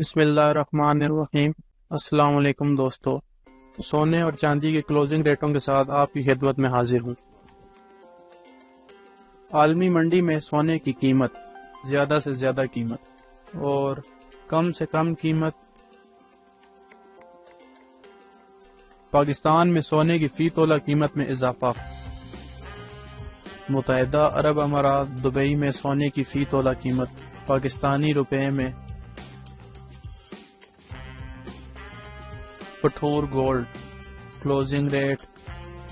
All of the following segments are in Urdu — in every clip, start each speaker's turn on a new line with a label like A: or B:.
A: بسم اللہ الرحمن الرحیم۔ السلام علیکم دوستو، سونے اور چاندی کے کلوزنگ ریٹوں کے ساتھ آپ کی خدمت میں حاضر ہوں۔ عالمی منڈی میں سونے کی قیمت، زیادہ سے زیادہ قیمت اور کم سے کم قیمت۔ پاکستان میں سونے کی فی تولہ قیمت میں اضافہ۔ متحدہ عرب امارات دبئی میں سونے کی فی تولہ قیمت پاکستانی روپے میں۔ پٹھور گولڈ کلوزنگ ریٹ،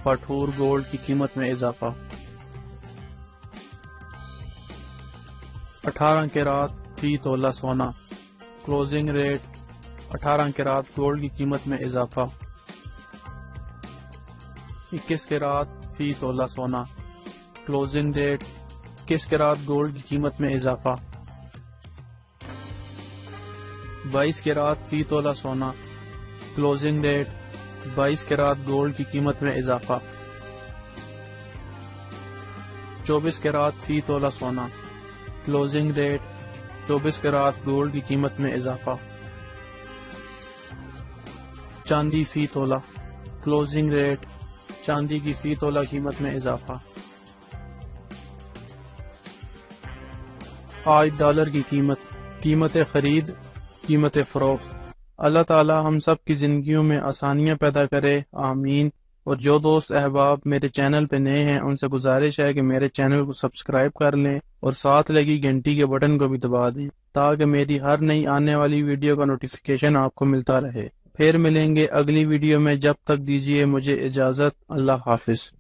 A: پٹھور گولڈ کی قیمت میں اضافہ۔ 18 کیرات فی تولہ سونا کلوزنگ ریٹ، 18 کیرات گولڈ کی قیمت میں اضافہ۔ 21 کیرات فی تولہ سونا کلوزنگ ریٹ، 21 کیرات گولڈ کی قیمت میں اضافہ۔ 22 کیرات فی تولہ سونا کلوزنگ ریٹ، 22 کیرات گولڈ کی قیمت میں اضافہ۔ 24 کیرات فی تولہ سونا کلوزنگ ریٹ، 24 کیرات گولڈ کی قیمت میں اضافہ۔ چاندی فی تولہ کلوزنگ ریٹ، چاندی کی فی تولہ قیمت میں اضافہ۔ آج ڈالر کی قیمت خرید، قیمت فروخت۔ اللہ تعالی ہم سب کی زندگیوں میں آسانیاں پیدا کرے، آمین۔ اور جو دوست احباب میرے چینل پہ نئے ہیں ان سے گزارش ہے کہ میرے چینل کو سبسکرائب کر لیں اور ساتھ لگی گھنٹی کے بٹن کو بھی دبا دیں تاکہ میری ہر نئی آنے والی ویڈیو کا نوٹیفیکیشن آپ کو ملتا رہے۔ پھر ملیں گے اگلی ویڈیو میں، جب تک دیجیے مجھے اجازت۔ اللہ حافظ۔